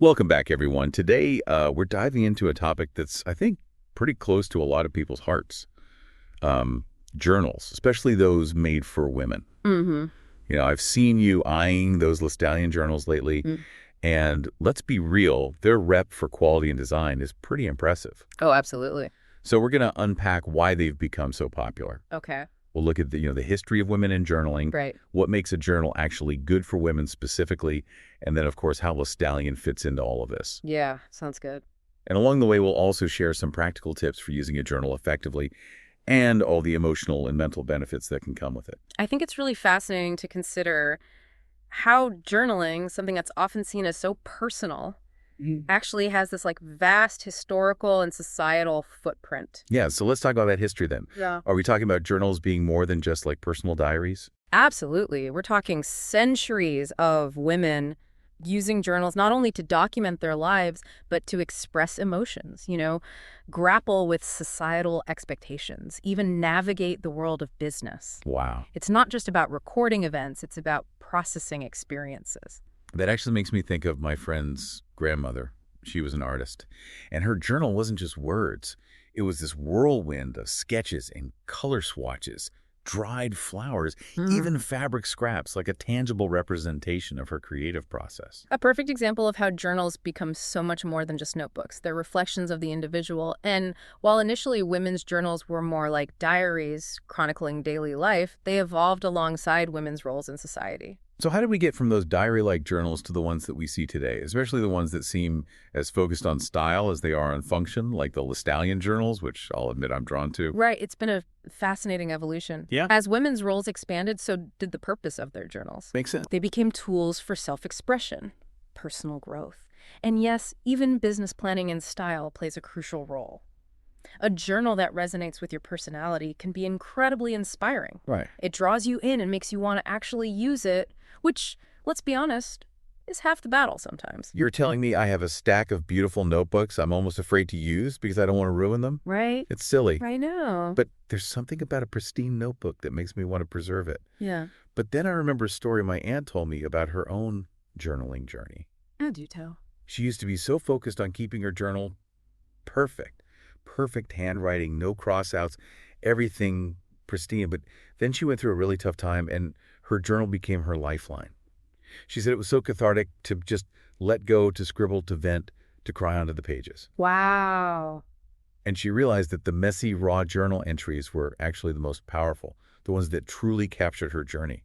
Welcome back, everyone. Today, we're diving into a topic that's, I think, pretty close to a lot of people's hearts. Journals, especially those made for women. Mm-hmm. I've seen you eyeing those Listallion journals lately, Mm. and let's be real, their rep for quality and design is pretty impressive. Oh, absolutely. So we're going to unpack why they've become so popular. Okay. We'll look at the history of women in journaling, Right. what makes a journal actually good for women specifically, and then, of course, how Listallion fits into all of this. Yeah, sounds good. And along the way, we'll also share some practical tips for using a journal effectively and all the emotional and mental benefits that can come with it. I think it's really fascinating to consider how journaling, something that's often seen as so personal, actually has this vast historical and societal footprint. Yeah, so let's talk about that history then. Yeah. Are we talking about journals being more than just like personal diaries? Absolutely. We're talking centuries of women using journals not only to document their lives, but to express emotions, grapple with societal expectations, even navigate the world of business. Wow. It's not just about recording events, it's about processing experiences. That actually makes me think of my friend's grandmother. She was an artist, and her journal wasn't just words. It was this whirlwind of sketches and color swatches, dried flowers, even fabric scraps, like a tangible representation of her creative process. A perfect example of how journals become so much more than just notebooks. They're reflections of the individual. And while initially women's journals were more like diaries chronicling daily life, they evolved alongside women's roles in society. So how did we get from those diary-like journals to the ones that we see today, especially the ones that seem as focused on style as they are on function, like the Listallion journals, which I'll admit I'm drawn to? Right, it's been a fascinating evolution. Yeah. As women's roles expanded, so did the purpose of their journals. Makes sense. They became tools for self-expression, personal growth. And yes, even business planning and style plays a crucial role. A journal that resonates with your personality can be incredibly inspiring. Right. It draws you in and makes you want to actually use it, which, let's be honest, is half the battle sometimes. You're telling me I have a stack of beautiful notebooks I'm almost afraid to use because I don't want to ruin them? Right? It's silly. I know. But there's something about a pristine notebook that makes me want to preserve it. Yeah. But then I remember a story my aunt told me about her own journaling journey. I do tell. She used to be so focused on keeping her journal perfect. Perfect handwriting, no crossouts, everything pristine. But then she went through a really tough time and her journal became her lifeline. She said it was so cathartic to just let go, to scribble, to vent, to cry onto the pages. Wow. And she realized that the messy, raw journal entries were actually the most powerful, the ones that truly captured her journey.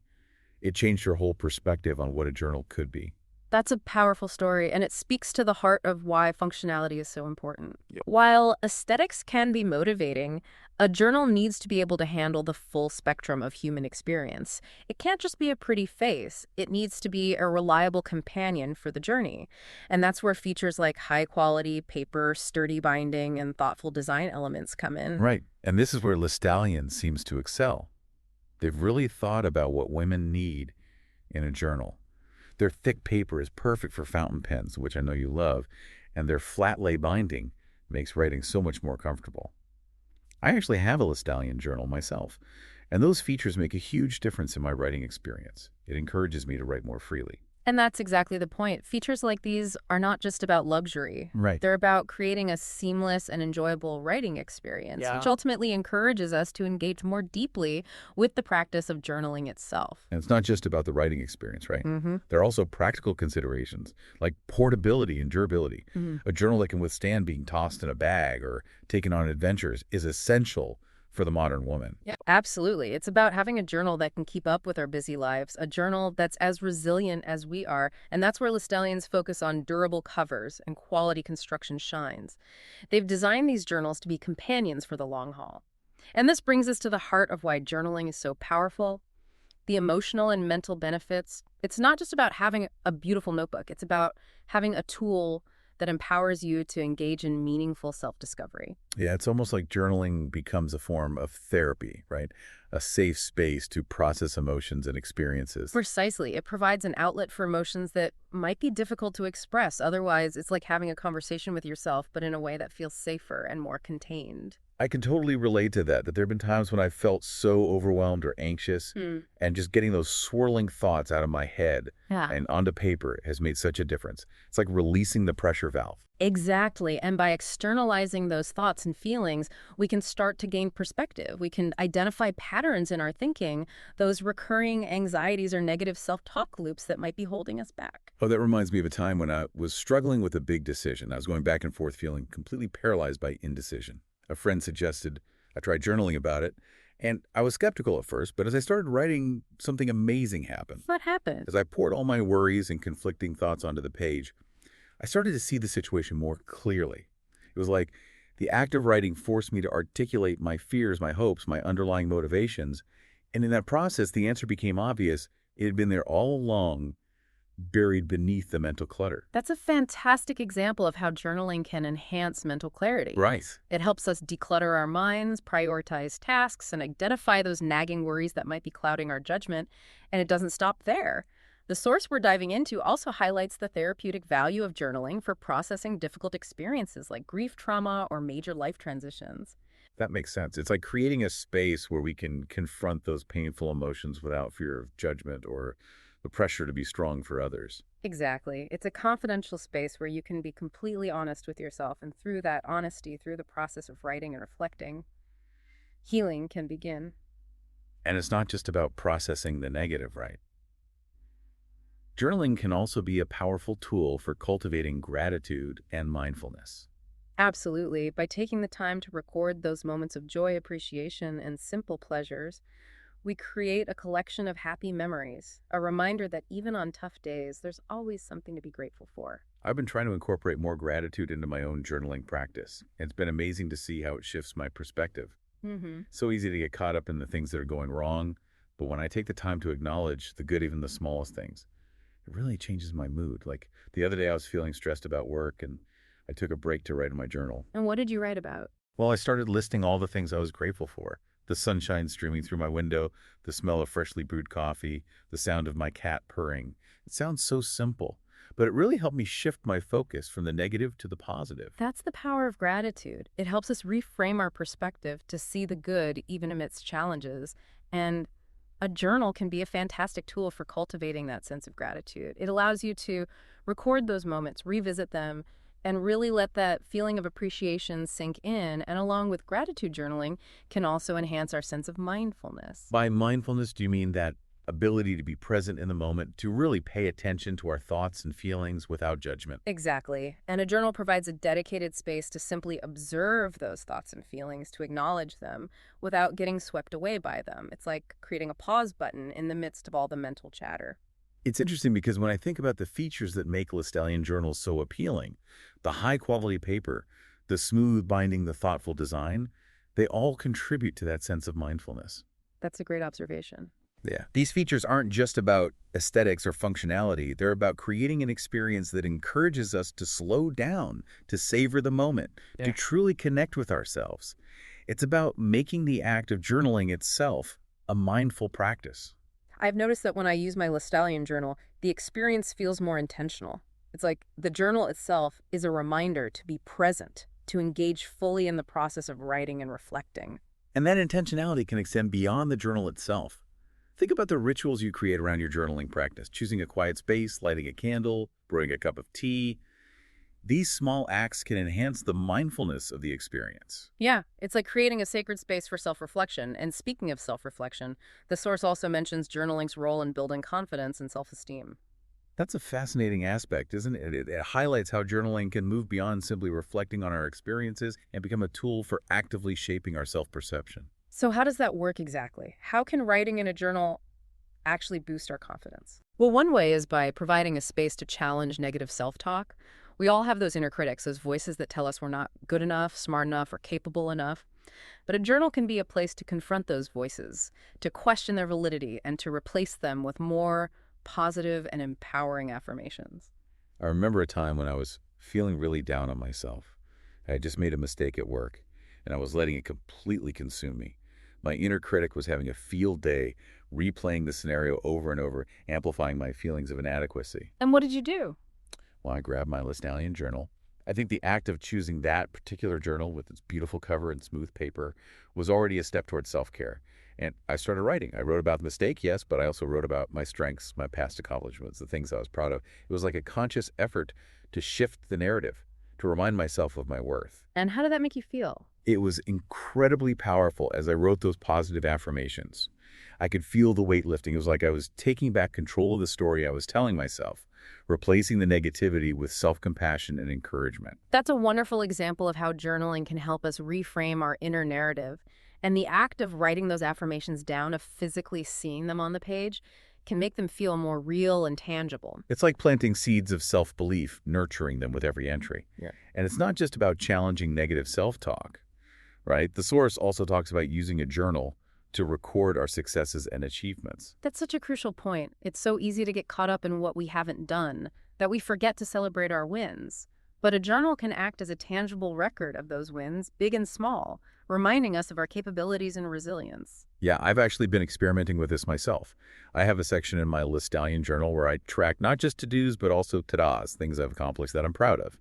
It changed her whole perspective on what a journal could be. That's a powerful story, and it speaks to the heart of why functionality is so important. Yep. While aesthetics can be motivating, a journal needs to be able to handle the full spectrum of human experience. It can't just be a pretty face. It needs to be a reliable companion for the journey. And that's where features like high-quality paper, sturdy binding, and thoughtful design elements come in. Right. And this is where Listallion seems to excel. They've really thought about what women need in a journal. Their thick paper is perfect for fountain pens, which I know you love, and their flat lay binding makes writing so much more comfortable. I actually have a Listallion journal myself, and those features make a huge difference in my writing experience. It encourages me to write more freely. And that's exactly the point. Features like these are not just about luxury. Right. They're about creating a seamless and enjoyable writing experience, which ultimately encourages us to engage more deeply with the practice of journaling itself. And it's not just about the writing experience, right? Mm-hmm. There are also practical considerations like portability and durability. Mm-hmm. A journal that can withstand being tossed in a bag or taken on adventures is essential for the modern woman. Yeah, absolutely. It's about having a journal that can keep up with our busy lives, a journal that's as resilient as we are, and that's where Listallion's focus on durable covers and quality construction shines. They've designed these journals to be companions for the long haul. And this brings us to the heart of why journaling is so powerful. The emotional and mental benefits. It's not just about having a beautiful notebook. It's about having a tool that empowers you to engage in meaningful self-discovery. Yeah, it's almost like journaling becomes a form of therapy, right? A safe space to process emotions and experiences. Precisely. It provides an outlet for emotions that might be difficult to express. Otherwise, it's like having a conversation with yourself, but in a way that feels safer and more contained. I can totally relate to that there have been times when I felt so overwhelmed or anxious, Hmm. and just getting those swirling thoughts out of my head Yeah. and onto paper has made such a difference. It's like releasing the pressure valve. Exactly. And by externalizing those thoughts and feelings, we can start to gain perspective. We can identify patterns in our thinking, those recurring anxieties or negative self-talk loops that might be holding us back. Oh, that reminds me of a time when I was struggling with a big decision. I was going back and forth, feeling completely paralyzed by indecision. A friend suggested I try journaling about it, and I was skeptical at first, but as I started writing, something amazing happened. What happened? As I poured all my worries and conflicting thoughts onto the page, I started to see the situation more clearly. It was like the act of writing forced me to articulate my fears, my hopes, my underlying motivations, and in that process, the answer became obvious. It had been there all along, buried beneath the mental clutter. That's a fantastic example of how journaling can enhance mental clarity. Right. It helps us declutter our minds, prioritize tasks, and identify those nagging worries that might be clouding our judgment. And it doesn't stop there. The source we're diving into also highlights the therapeutic value of journaling for processing difficult experiences like grief trauma or major life transitions. That makes sense. It's like creating a space where we can confront those painful emotions without fear of judgment or the pressure to be strong for others. Exactly. It's a confidential space where you can be completely honest with yourself, and through that honesty, through the process of writing and reflecting, healing can begin. And it's not just about processing the negative, right? Journaling can also be a powerful tool for cultivating gratitude and mindfulness. Absolutely. By taking the time to record those moments of joy, appreciation, and simple pleasures, we create a collection of happy memories, a reminder that even on tough days, there's always something to be grateful for. I've been trying to incorporate more gratitude into my own journaling practice. It's been amazing to see how it shifts my perspective. Mm-hmm. So easy to get caught up in the things that are going wrong, but when I take the time to acknowledge the good, even the smallest things, it really changes my mood. Like the other day, I was feeling stressed about work, and I took a break to write in my journal. And what did you write about? Well, I started listing all the things I was grateful for. The sunshine streaming through my window, the smell of freshly brewed coffee, the sound of my cat purring. It sounds so simple, but it really helped me shift my focus from the negative to the positive. That's the power of gratitude. It helps us reframe our perspective to see the good even amidst challenges. And a journal can be a fantastic tool for cultivating that sense of gratitude. It allows you to record those moments, revisit them, and really let that feeling of appreciation sink in. And along with gratitude journaling, can also enhance our sense of mindfulness. By mindfulness, do you mean that ability to be present in the moment, to really pay attention to our thoughts and feelings without judgment? Exactly. And a journal provides a dedicated space to simply observe those thoughts and feelings, to acknowledge them without getting swept away by them. It's like creating a pause button in the midst of all the mental chatter. It's interesting because when I think about the features that make Listallion journals so appealing, the high-quality paper, the smooth binding, the thoughtful design, they all contribute to that sense of mindfulness. That's a great observation. Yeah. These features aren't just about aesthetics or functionality. They're about creating an experience that encourages us to slow down, to savor the moment, to truly connect with ourselves. It's about making the act of journaling itself a mindful practice. I've noticed that when I use my Listallion journal, the experience feels more intentional. It's like the journal itself is a reminder to be present, to engage fully in the process of writing and reflecting. And that intentionality can extend beyond the journal itself. Think about the rituals you create around your journaling practice, choosing a quiet space, lighting a candle, brewing a cup of tea. These small acts can enhance the mindfulness of the experience. Yeah, it's like creating a sacred space for self-reflection. And speaking of self-reflection, the source also mentions journaling's role in building confidence and self-esteem. That's a fascinating aspect, isn't it? It highlights how journaling can move beyond simply reflecting on our experiences and become a tool for actively shaping our self-perception. So how does that work exactly? How can writing in a journal actually boost our confidence? Well, one way is by providing a space to challenge negative self-talk. We all have those inner critics, those voices that tell us we're not good enough, smart enough, or capable enough. But a journal can be a place to confront those voices, to question their validity, and to replace them with more positive and empowering affirmations. I remember a time when I was feeling really down on myself. I had just made a mistake at work, and I was letting it completely consume me. My inner critic was having a field day, replaying the scenario over and over, amplifying my feelings of inadequacy. And what did you do? Well, I grabbed my Listallion journal, I think the act of choosing that particular journal with its beautiful cover and smooth paper was already a step towards self-care. And I started writing. I wrote about the mistake, yes, but I also wrote about my strengths, my past accomplishments, the things I was proud of. It was like a conscious effort to shift the narrative, to remind myself of my worth. And how did that make you feel? It was incredibly powerful as I wrote those positive affirmations. I could feel the weight lifting. It was like I was taking back control of the story I was telling myself, replacing the negativity with self-compassion and encouragement. That's a wonderful example of how journaling can help us reframe our inner narrative. And the act of writing those affirmations down, of physically seeing them on the page, can make them feel more real and tangible. It's like planting seeds of self-belief, nurturing them with every entry. Yeah. And it's not just about challenging negative self-talk, right? The source also talks about using a journal to record our successes and achievements. That's such a crucial point. It's so easy to get caught up in what we haven't done that we forget to celebrate our wins. But a journal can act as a tangible record of those wins, big and small, reminding us of our capabilities and resilience. Yeah, I've actually been experimenting with this myself. I have a section in my Listallion journal where I track not just to-dos, but also ta-das, things I've accomplished that I'm proud of.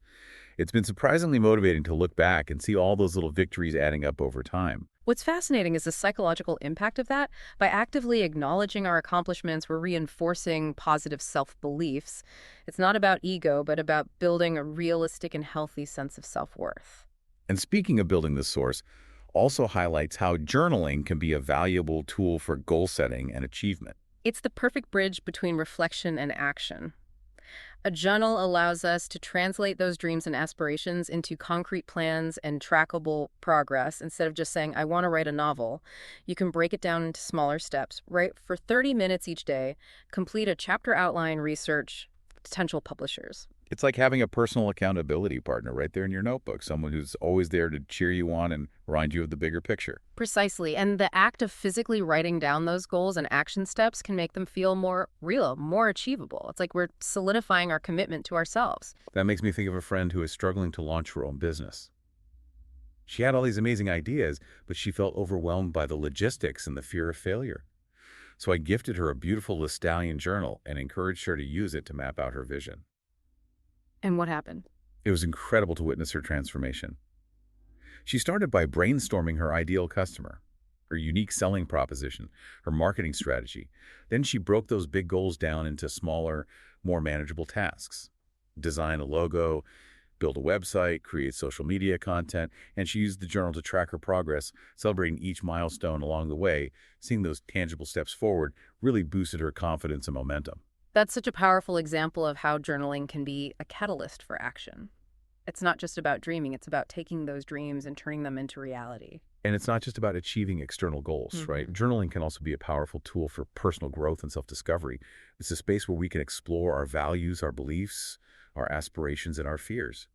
It's been surprisingly motivating to look back and see all those little victories adding up over time. What's fascinating is the psychological impact of that. By actively acknowledging our accomplishments, we're reinforcing positive self-beliefs. It's not about ego, but about building a realistic and healthy sense of self-worth. And speaking of building this source, also highlights how journaling can be a valuable tool for goal setting and achievement. It's the perfect bridge between reflection and action. A journal allows us to translate those dreams and aspirations into concrete plans and trackable progress. Instead of just saying, I want to write a novel, you can break it down into smaller steps. Write for 30 minutes each day, complete a chapter outline, research potential publishers. It's like having a personal accountability partner right there in your notebook, someone who's always there to cheer you on and remind you of the bigger picture. Precisely. And the act of physically writing down those goals and action steps can make them feel more real, more achievable. It's like we're solidifying our commitment to ourselves. That makes me think of a friend who is struggling to launch her own business. She had all these amazing ideas, but she felt overwhelmed by the logistics and the fear of failure. So I gifted her a beautiful Listallion journal and encouraged her to use it to map out her vision. And what happened? It was incredible to witness her transformation. She started by brainstorming her ideal customer, her unique selling proposition, her marketing strategy. Then she broke those big goals down into smaller, more manageable tasks. Design a logo, build a website, create social media content, and she used the journal to track her progress, celebrating each milestone along the way. Seeing those tangible steps forward really boosted her confidence and momentum. That's such a powerful example of how journaling can be a catalyst for action. It's not just about dreaming, it's about taking those dreams and turning them into reality. And it's not just about achieving external goals, right? Journaling can also be a powerful tool for personal growth and self-discovery. It's a space where we can explore our values, our beliefs, our aspirations, and our fears.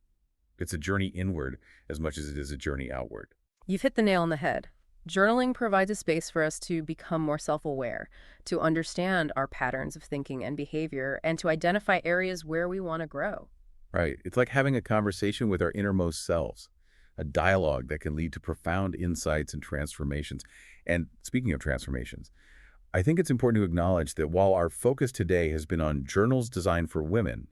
It's a journey inward as much as it is a journey outward. You've hit the nail on the head. Journaling provides a space for us to become more self-aware, to understand our patterns of thinking and behavior, and to identify areas where we want to grow. Right. It's like having a conversation with our innermost selves, a dialogue that can lead to profound insights and transformations. And speaking of transformations, I think it's important to acknowledge that while our focus today has been on journals designed for women,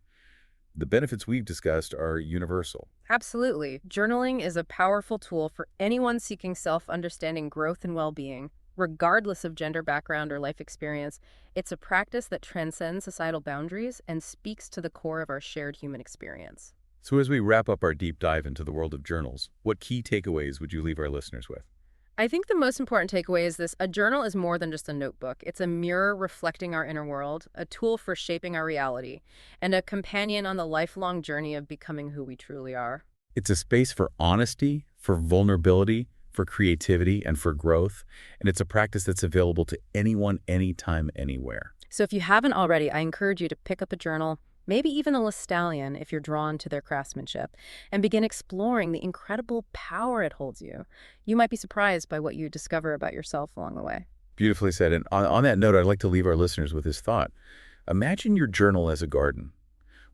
the benefits we've discussed are universal. Absolutely. Journaling is a powerful tool for anyone seeking self-understanding, growth, and well-being, regardless of gender background or life experience. It's a practice that transcends societal boundaries and speaks to the core of our shared human experience. So as we wrap up our deep dive into the world of journals, what key takeaways would you leave our listeners with? I think the most important takeaway is this: a journal is more than just a notebook. It's a mirror reflecting our inner world, a tool for shaping our reality, and a companion on the lifelong journey of becoming who we truly are. It's a space for honesty, for vulnerability, for creativity, and for growth. And it's a practice that's available to anyone, anytime, anywhere. So if you haven't already, I encourage you to pick up a journal, maybe even a Listallion if you're drawn to their craftsmanship, and begin exploring the incredible power it holds you. You might be surprised by what you discover about yourself along the way. Beautifully said. And on that note, I'd like to leave our listeners with this thought. Imagine your journal as a garden.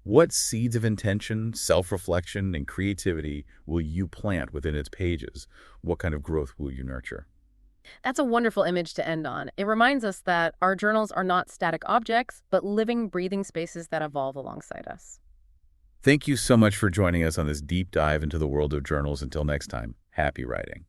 What seeds of intention, self-reflection, and creativity will you plant within its pages? What kind of growth will you nurture? That's a wonderful image to end on. It reminds us that our journals are not static objects, but living, breathing spaces that evolve alongside us. Thank you so much for joining us on this deep dive into the world of journals. Until next time, happy writing.